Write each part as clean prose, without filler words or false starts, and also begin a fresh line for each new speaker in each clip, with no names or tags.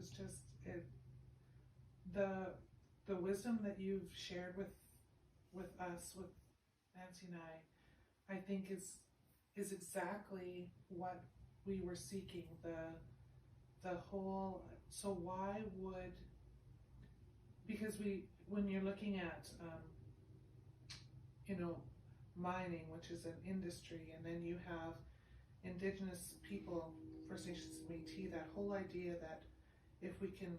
is just the wisdom that you've shared with us, with Nancy and I think is exactly what we were seeking. The whole, so why would, because when you're looking at mining, which is an industry, and then you have Indigenous people, First Nations, Métis, that whole idea that if we can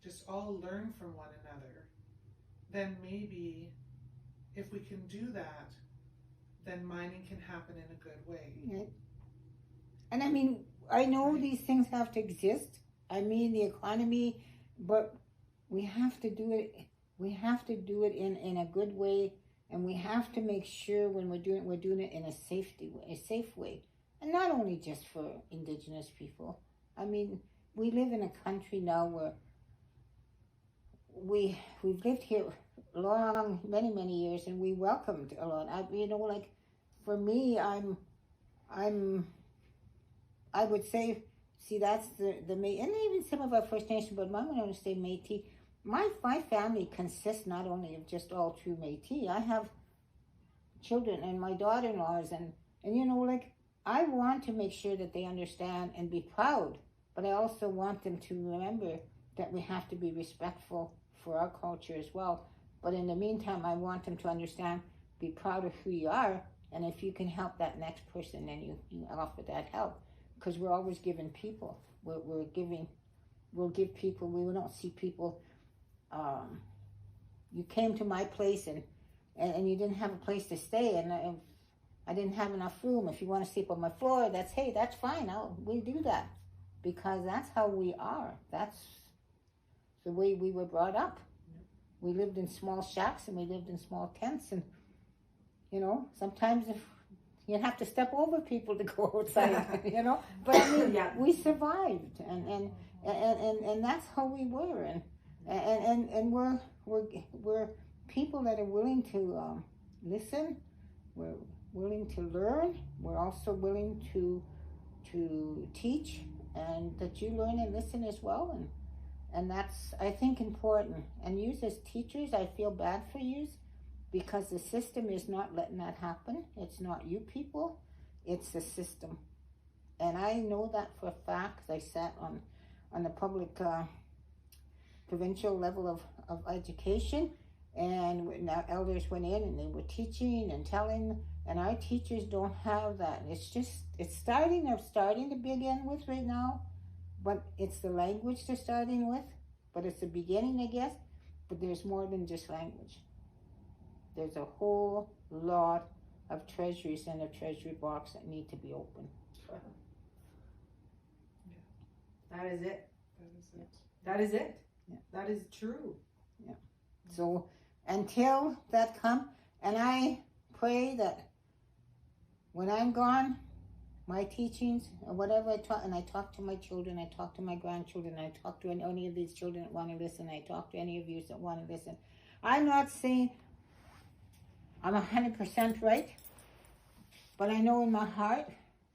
just all learn from one another, then maybe if we can do that, then mining can happen in a good way.
Right. And I mean, I know these things have to exist. I mean, the economy, but we have to do it. We have to do it in a good way, and we have to make sure when we're doing it in a safe way, and not only just for Indigenous people. I mean, we live in a country now where we've lived here many years, and we welcomed a lot. Like for me, I would say, see, that's the and even some of our First Nation, but I'm going to say Métis. My family consists not only of just all true Métis. I have children and my daughter-in-laws, and like, I want to make sure that they understand and be proud, but I also want them to remember that we have to be respectful for our culture as well. But in the meantime, I want them to understand, be proud of who you are, and if you can help that next person, then you offer that help. Because we're always giving people. We'll give people, we don't see people, you came to my place and you didn't have a place to stay, and I didn't have enough room. If you want to sleep on my floor, that's fine, we'll do that. Because that's how we are. That's the way we were brought up. We lived in small shacks and we lived in small tents, and sometimes if you have to step over people to go outside, But I mean, we survived, and that's how we were, and we're people that are willing to listen. We're willing to learn. We're also willing to teach, and that you learn and listen as well, and that's, I think, important. And yous as teachers, I feel bad for yous, because the system is not letting that happen. It's not you people, it's the system. And I know that for a fact, because I sat on the public provincial level of education, and now elders went in and they were teaching and telling, and our teachers don't have that. It's starting to begin with right now, but it's the language they're starting with, but it's the beginning, I guess. But there's more than just language. There's a whole lot of treasuries in a treasury box that need to be opened.
That is it.
That is it.
Yeah.
That is true.
Yeah. So until that comes, and I pray that when I'm gone, my teachings or whatever I taught, and I talk to my children, I talk to my grandchildren, I talk to any of these children that want to listen, I talk to any of you that want to listen. I'm not saying I'm 100% right, but I know in my heart,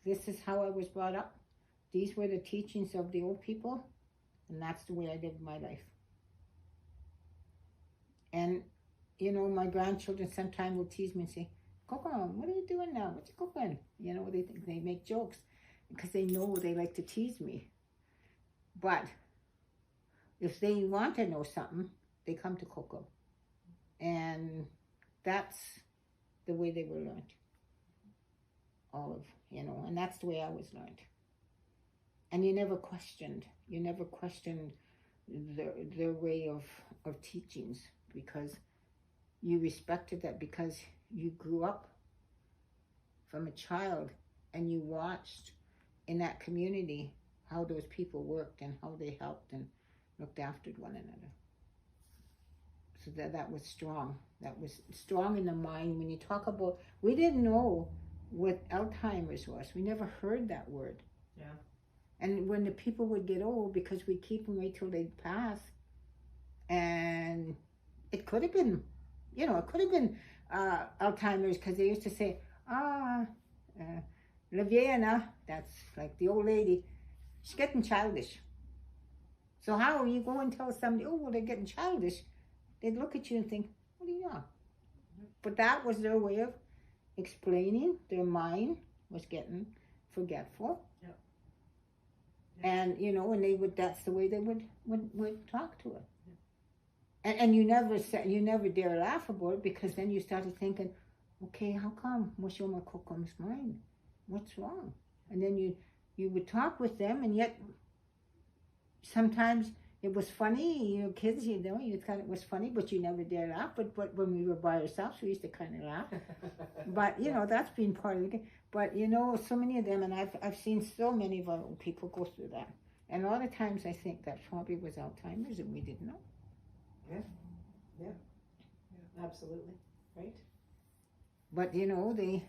this is how I was brought up. These were the teachings of the old people, and that's the way I lived my life. And, my grandchildren sometimes will tease me and say, Coco, what are you doing now? What you cooking? They make jokes because they know they like to tease me. But if they want to know something, they come to Coco. And that's the way they were learned. And that's the way I was learned. And you never questioned their way of teachings, because you respected that, because you grew up from a child and you watched in that community how those people worked and how they helped and looked after one another. So that was strong. That was strong in the mind. When you talk about, we didn't know what Alzheimer's was. We never heard that word.
Yeah.
And when the people would get old, because we keep them right till they'd pass, and it could have been, Alzheimer's, because they used to say, la vieille, that's like the old lady, she's getting childish. So how you go and tell somebody, oh, well, they're getting childish? They'd look at you and think, what do you know? But that was their way of explaining. Their mind was getting forgetful.
Yep.
And, you know, and they would, that's the way they would talk to it. Yep. And you never dare laugh about it, because then you started thinking, okay, how come? What's your Makokum's mind? What's wrong? And then you would talk with them, and yet sometimes it was funny. You kids, you know, you thought it was funny, but you never dare laugh. But when we were by ourselves, we used to kind of laugh. But, you know, that's been part of the game. But, you know, so many of them, and I've seen so many of our old people go through that. And a lot of times I think that probably was Alzheimer's and we didn't know.
Yeah. Absolutely. Right?
But, you know, they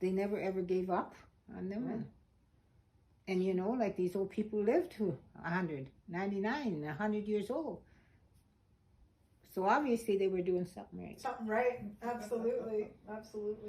never ever gave up on them.
Yeah.
And, you know, like these old people lived to 100, 99, 100 years old. So obviously they were doing something right.
Something right. Absolutely. Absolutely.